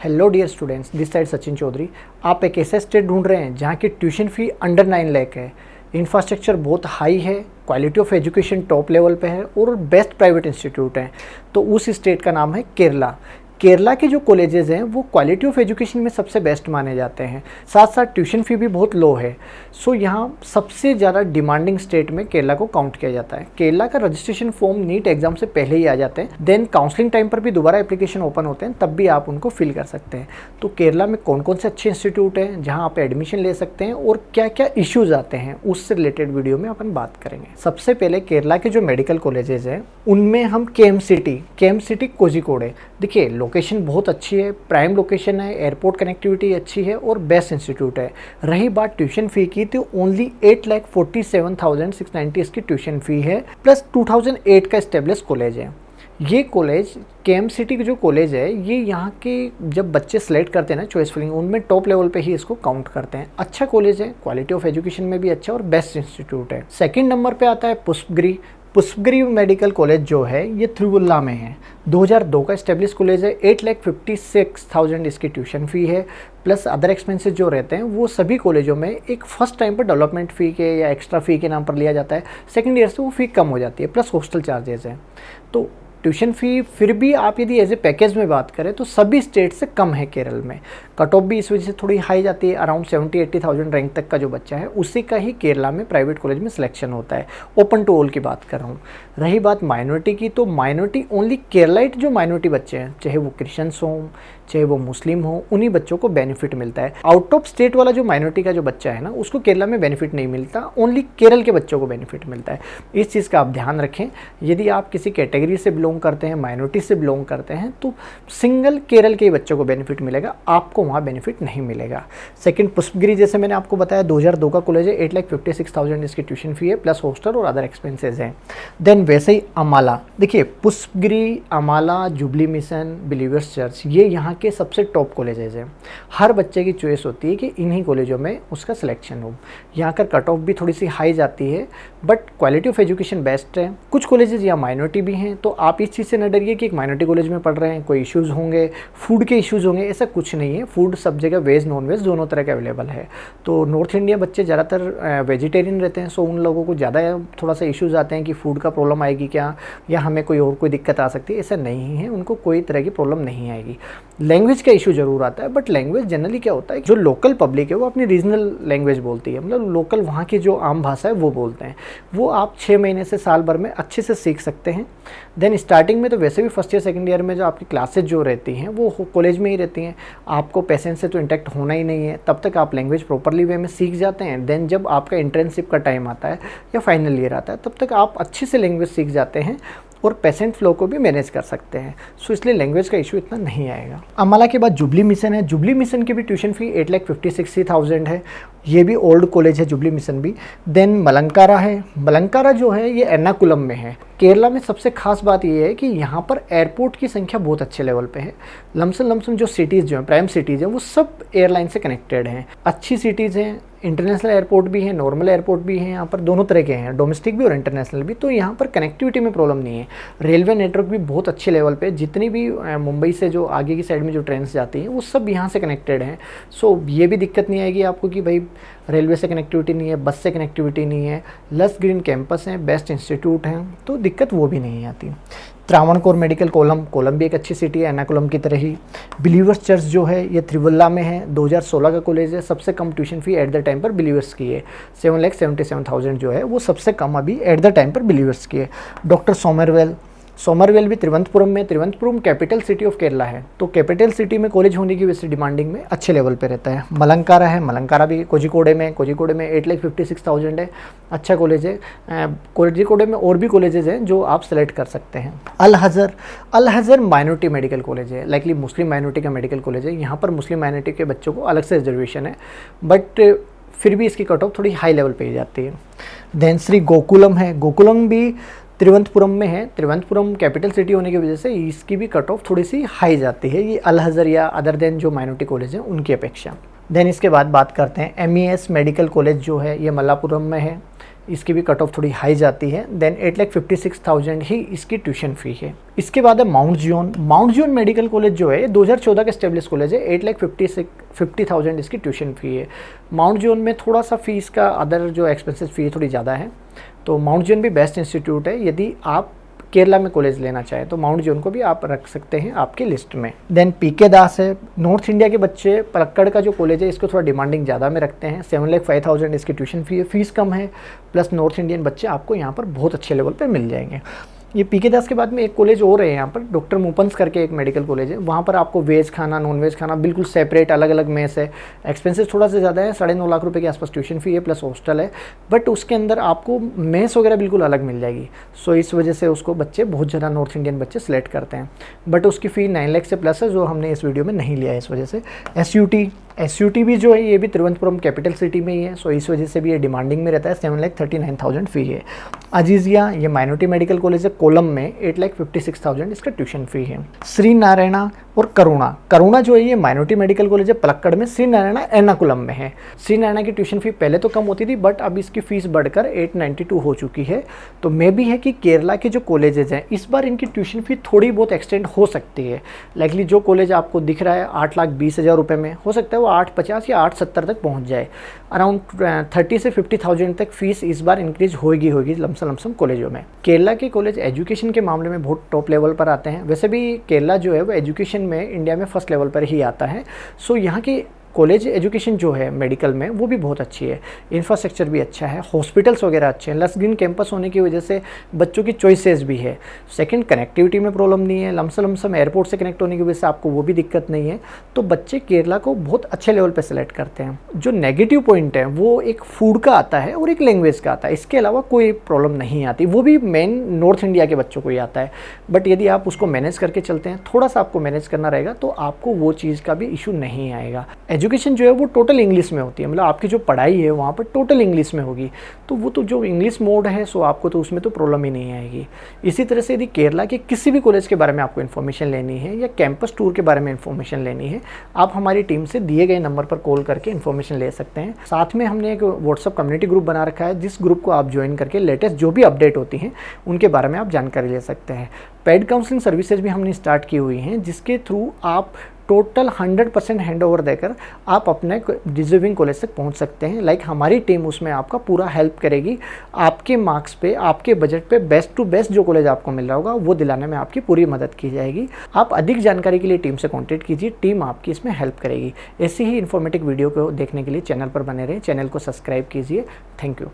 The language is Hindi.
Hello dear students, this side Sachin Chaudhary. आप एक ऐसा स्टेट ढूंढ रहे हैं जहां की ट्यूशन फ़ी अंडर 9 लाख है, इंफ्रास्ट्रक्चर बहुत हाई है, quality of education top level पे है और बेस्ट प्राइवेट इंस्टीट्यूट हैं। तो उस स्टेट का नाम है केरला। केरला के जो कॉलेजेस हैं वो क्वालिटी ऑफ एजुकेशन में सबसे बेस्ट माने जाते हैं, साथ साथ ट्यूशन फ़ी भी बहुत लो है। सो यहाँ सबसे ज़्यादा डिमांडिंग स्टेट में केरला को काउंट किया जाता है। केरला का रजिस्ट्रेशन फॉर्म नीट एग्जाम से पहले ही आ जाते हैं, देन काउंसलिंग टाइम पर भी दोबारा एप्लीकेशन ओपन होते हैं, तब भी आप उनको फिल कर सकते हैं। तो केरला में कौन कौन से अच्छे इंस्टीट्यूट हैं जहाँ आप एडमिशन ले सकते हैं और क्या क्या इश्यूज़ आते हैं, उससे रिलेटेड वीडियो में अपन बात करेंगे। सबसे पहले केरला के जो मेडिकल कॉलेजेस हैं उनमें हम KMCT कोझिकोड, देखिए लोकेशन बहुत अच्छी है, प्राइम लोकेशन है, एयरपोर्ट कनेक्टिविटी अच्छी है और बेस्ट इंस्टीट्यूट है। रही बात ट्यूशन फ़ी की तो ओनली 8,47,690 इसकी ट्यूशन फ़ी है, प्लस 2008 का एस्टेब्लिश कॉलेज है। ये कॉलेज KMCT जो कॉलेज है ये यहाँ के जब बच्चे सेलेक्ट करते हैं ना चॉइस फिलिंग, उनमें टॉप लेवल पे ही इसको काउंट करते हैं। अच्छा कॉलेज है, क्वालिटी ऑफ एजुकेशन में भी अच्छा और बेस्ट इंस्टीट्यूट है। सेकंड नंबर पे आता है पुष्पगिरी मेडिकल कॉलेज जो है ये त्रिवुल्ला में है, 2002 का एस्टेब्लिश कॉलेज है। 8,56,000 इसकी ट्यूशन फ़ी है, प्लस अदर एक्सपेंसेस जो रहते हैं वो सभी कॉलेजों में एक फर्स्ट टाइम पर डेवलपमेंट फ़ी के या एक्स्ट्रा फ़ी के नाम पर लिया जाता है, सेकंड ईयर से वो फ़ी कम हो जाती है, प्लस हॉस्टल चार्जेस हैं। तो ट्यूशन फ़ी फिर भी आप यदि एज ए पैकेज में बात करें तो सभी स्टेट से कम है केरल में। कट ऑफ भी इस वजह से थोड़ी हाई जाती है, अराउंड 70-80,000 रैंक तक का जो बच्चा है उसी का ही केरला में प्राइवेट कॉलेज में सिलेक्शन होता है। ओपन टू ऑल की बात कर रहा हूँ। रही बात माइनॉरिटी की, तो माइनॉरिटी ओनली केरलाइट जो माइनॉरिटी बच्चे हैं, चाहे वो क्रिश्चियंस हों चाहे वो मुस्लिम हो, उन्हीं बच्चों को बेनिफिट मिलता है। आउट ऑफ स्टेट वाला जो माइनॉरिटी का जो बच्चा है ना उसको केरला में बेनिफिट नहीं मिलता, ओनली केरल के बच्चों को बेनिफिट मिलता है। इस चीज़ का आप ध्यान रखें। यदि आप किसी कैटेगरी से बिलोंग करते हैं, माइनॉरिटी से बिलोंग करते हैं, तो सिंगल केरल के बच्चों को बेनिफिट मिलेगा, आपको वहाँ बेनिफिट नहीं मिलेगा। सेकंड पुष्पगिरी, जैसे मैंने आपको बताया 2002 का कॉलेज है, 8,56,000 इसकी ट्यूशन फ़ी है, प्लस हॉस्टल और अदर एक्सपेंसेस हैं। देन वैसे ही अमाला, देखिए Pushpagiri, अमाला, jubilee mission, believers church, ये यहाँ के सबसे टॉप कॉलेजेस हैं। हर बच्चे की चॉइस होती है कि इन्हीं कॉलेजों में उसका सिलेक्शन हो। यहाँ का कट ऑफ भी थोड़ी सी हाई जाती है, but quality of education best है। कुछ कॉलेजेस यहाँ माइनॉरिटी भी हैं, तो आप इस चीज़ से न डरिए कि एक माइनॉरिटी कॉलेज में पढ़ रहे हैं कोई इश्यूज़ होंगे, फूड के इश्यूज़ होंगे, ऐसा कुछ नहीं है। फूड सब जगह वेज नॉन वेज दोनों तरह के अवेलेबल है। तो नॉर्थ इंडिया बच्चे ज़्यादातर वेजिटेरियन रहते हैं, सो उन लोगों को ज़्यादा थोड़ा सा इश्यूज़ आते हैं कि फूड का प्रॉब्लम आएगी क्या, या हमें कोई दिक्कत आ सकती है। ऐसा नहीं है, उनको कोई तरह की प्रॉब्लम नहीं आएगी। लैंग्वेज का इशू जरूर आता है, बट लैंग्वेज जनरली क्या होता है, जो लोकल पब्लिक है वो अपनी रीजनल लैंग्वेज बोलती है, मतलब लोकल वहाँ की जो आम भाषा है वो बोलते हैं, वो आप 6 महीने से साल भर में अच्छे से सीख सकते हैं। देन स्टार्टिंग में तो वैसे भी फर्स्ट ईयर सेकंड ईयर में जो आपकी क्लासेज जो रहती हैं वो कॉलेज में ही रहती हैं, आपको पेशेंस से तो इंटैक्ट होना ही नहीं है, तब तक आप लैंग्वेज प्रॉपरली वे में सीख जाते हैं। देन जब आपका इंटर्नशिप का टाइम आता है या फाइनल ईयर आता है, तब तक आप अच्छे से लैंग्वेज सीख जाते हैं और पेशेंट फ्लो को भी मैनेज कर सकते हैं। सो इसलिए लैंग्वेज का इशू इतना नहीं आएगा। अमाला के बाद जुबली मिशन है। जुबली मिशन की भी ट्यूशन फ़ी 8,56,000 है, ये भी ओल्ड कॉलेज है जुबली मिशन भी। देन मलंकारा है। मलंकारा जो है ये एर्नाकुलम में है। केरला में सबसे खास बात ये है कि यहाँ पर एयरपोर्ट की संख्या बहुत अच्छे लेवल पे है। लमसम जो सिटीज़ जो हैं, प्राइम सिटीज़ हैं, वो सब एयरलाइन से कनेक्टेड हैं, अच्छी सिटीज़ हैं। इंटरनेशनल एयरपोर्ट भी है, नॉर्मल एयरपोर्ट भी है, यहाँ पर दोनों तरह के हैं, डोमेस्टिक भी और इंटरनेशनल भी। तो यहाँ पर कनेक्टिविटी में प्रॉब्लम नहीं है। रेलवे नेटवर्क भी बहुत अच्छे लेवल पे, जितनी भी मुंबई से जो आगे की साइड में जो ट्रेन्स जाती हैं वो सब यहाँ से कनेक्टेड हैं। सो ये भी दिक्कत नहीं आएगी आपको कि भाई रेलवे से कनेक्टिविटी नहीं है, बस से कनेक्टिविटी नहीं है। लस ग्रीन कैंपस हैं, बेस्ट इंस्टीट्यूट हैं, तो दिक्कत वो भी नहीं आती। त्रावणकोर मेडिकल कोलम भी एक अच्छी सिटी है, एर्नाकुलम की तरह ही। बिलीवर्स चर्च जो है ये त्रिवुल्ला में है, 2016 का कॉलेज है। सबसे कम tuition fee at the time पर बिलीवर्स की है, 7,77,000 जो है वो सबसे कम अभी एट द टाइम पर बिलीवर्स की है। डॉक्टर सोमरवेल भी त्रिवंतपुरम में, Thiruvananthapuram capital city of Kerala है, तो कैपिटल सिटी में कॉलेज होने की वजह से डिमांडिंग में अच्छे लेवल पे रहता है। मलंकारा है, मलंकारा भी कोझिकोड में 8,56,000 है, अच्छा कॉलेज है। कोझिकोड में और भी कॉलेजेस हैं जो आप सेलेक्ट कर सकते हैं। अल हज़र माइनॉरिटी मेडिकल कॉलेज है, लाइकली मुस्लिम माइनॉरिटी का मेडिकल कॉलेज है। यहाँ पर मुस्लिम माइनॉरिटी के बच्चों को अलग से रिजर्वेशन है, बट फिर भी इसकी कट ऑफ थोड़ी हाई लेवल पे ही जाती है। देन श्री गोकुलम है, गोकुलम भी त्रिवंतपुरम में है। त्रिवंतपुरम कैपिटल सिटी होने की वजह से इसकी भी कट ऑफ थोड़ी सी हाई जाती है, ये अल हज़र या अदर देन जो माइनॉरिटी कॉलेज हैं उनकी अपेक्षा। देन इसके बाद बात करते हैं MES मेडिकल कॉलेज जो है ये मल्लापुरम में है। इसकी भी कट ऑफ थोड़ी हाई जाती है। देन 8,56,000 ही इसकी ट्यूशन फ़ी है। इसके बाद है माउंट जियोन मेडिकल कॉलेज जो है 2014 का एस्टेब्लिश कॉलेज है। 8,50,000 इसकी ट्यूशन फ़ी है। माउंट जियोन में थोड़ा सा फीस का अदर जो एक्सपेंसिव फ़ी है थोड़ी ज़्यादा है, तो माउंट जियोन भी बेस्ट इंस्टीट्यूट है। यदि आप केरला में कॉलेज लेना चाहें तो माउंट जियोन को भी आप रख सकते हैं आपकी लिस्ट में। देन पीके दास है। नॉर्थ इंडिया के बच्चे पलक्कड़ का जो कॉलेज है इसको थोड़ा डिमांडिंग ज़्यादा में रखते हैं। 7,05,000 इसकी ट्यूशन फ़ी है, फीस कम है, प्लस नॉर्थ इंडियन बच्चे आपको यहाँ पर बहुत अच्छे लेवल पर मिल जाएंगे। ये पीके दास के बाद में एक कॉलेज और है यहाँ पर, डॉक्टर मूपन्स करके एक मेडिकल कॉलेज है। वहाँ पर आपको वेज खाना नॉन वेज खाना बिल्कुल सेपरेट अलग अलग मेस है। एक्सपेंसेस थोड़ा सा ज़्यादा है, 9.5 लाख रुपए के आसपास ट्यूशन फ़ी है प्लस हॉस्टल है, बट उसके अंदर आपको मेस वगैरह बिल्कुल अलग मिल जाएगी। सो इस वजह से उसको बच्चे बहुत ज़्यादा नॉर्थ इंडियन बच्चे सेलेक्ट करते हैं, बट उसकी फ़ी 9 लाख से प्लस है, जो हमने इस वीडियो में नहीं लिया है इस वजह से। SUT भी जो है ये भी तिरुवनंतपुरम कैपिटल सिटी में ही है, सो इस वजह से भी ये डिमांडिंग में रहता है। 7,39,000 फ़ी है। अजीजिया ये माइनॉरिटी मेडिकल कॉलेज है कोलम में, 8,56,000 इसका ट्यूशन फ़ी है। श्री नारायणा और करुणा जो है ये माइनॉरिटी मेडिकल कॉलेज है पलक्कड़ में। श्री नारायणा एर्नाकुलम में है। श्री नारायणा की ट्यूशन फ़ी पहले तो कम होती थी, बट अब इसकी फ़ीस बढ़कर 892 हो चुकी है। तो मे भी है कि केरला के जो कॉलेजेज हैं इस बार इनकी ट्यूशन फ़ी थोड़ी बहुत एक्सटेंड हो सकती है। लाइकली जो कॉलेज आपको दिख रहा है 8,20,000 रुपये में, हो सकता है वो 8,50 या 8,70 तक पहुँच जाए। अराउंड 30 से 50,000 तक फीस इस बार इंक्रीज होगी लमसम कॉलेजों में। केरला के कॉलेज एजुकेशन के मामले में बहुत टॉप लेवल पर आते हैं। वैसे भी केरला जो है वो एजुकेशन में इंडिया में फर्स्ट लेवल पर ही आता है। सो यहाँ की कॉलेज एजुकेशन जो है मेडिकल में वो भी बहुत अच्छी है, इंफ्रास्ट्रक्चर भी अच्छा है, हॉस्पिटल्स वगैरह अच्छे हैं, लस ग्रीन कैंपस होने की वजह से बच्चों की चॉइसेस भी है। सेकंड, कनेक्टिविटी में प्रॉब्लम नहीं है, लमसम एयरपोर्ट से कनेक्ट होने की वजह से आपको वो भी दिक्कत नहीं है। तो बच्चे केरला को बहुत अच्छे लेवल पर सेलेक्ट करते हैं। जो नेगेटिव पॉइंट है वो एक फूड का आता है और एक लैंग्वेज का आता है, इसके अलावा कोई प्रॉब्लम नहीं आती, वो भी मेन नॉर्थ इंडिया के बच्चों को ही आता है। बट यदि आप उसको मैनेज करके चलते हैं, थोड़ा सा आपको मैनेज करना रहेगा, तो आपको वो चीज़ का भी इशू नहीं आएगा। एजुकेशन जो है वो टोटल इंग्लिश में होती है, मतलब आपकी जो पढ़ाई है वहाँ पर टोटल इंग्लिश में होगी, तो वो तो जो इंग्लिश मोड है सो आपको तो उसमें तो प्रॉब्लम ही नहीं आएगी। इसी तरह से यदि केरला के किसी भी कॉलेज के बारे में आपको इन्फॉर्मेशन लेनी है या कैंपस टूर के बारे में इन्फॉर्मेशन लेनी है, आप हमारी टीम से दिए गए नंबर पर कॉल करके इन्फॉर्मेशन ले सकते हैं। साथ में हमने एक व्हाट्सअप कम्युनिटी ग्रुप बना रखा है, जिस ग्रुप को आप ज्वाइन करके लेटेस्ट जो भी अपडेट होती हैं उनके बारे में आप जानकारी ले सकते हैं। पेड काउंसलिंग सर्विसेज भी हमने स्टार्ट की हुई हैं, जिसके थ्रू आप टोटल 100% हैंडओवर देकर आप अपने डिजर्विंग कॉलेज तक पहुंच सकते हैं। लाइक हमारी टीम उसमें आपका पूरा हेल्प करेगी, आपके मार्क्स पे, आपके बजट पे बेस्ट टू बेस्ट जो कॉलेज आपको मिल रहा होगा वो दिलाने में आपकी पूरी मदद की जाएगी। आप अधिक जानकारी के लिए टीम से कॉन्टेक्ट कीजिए, टीम आपकी इसमें हेल्प करेगी। ऐसी ही इन्फॉर्मेटिव वीडियो को देखने के लिए चैनल पर बने रहें, चैनल को सब्सक्राइब कीजिए। Thank you.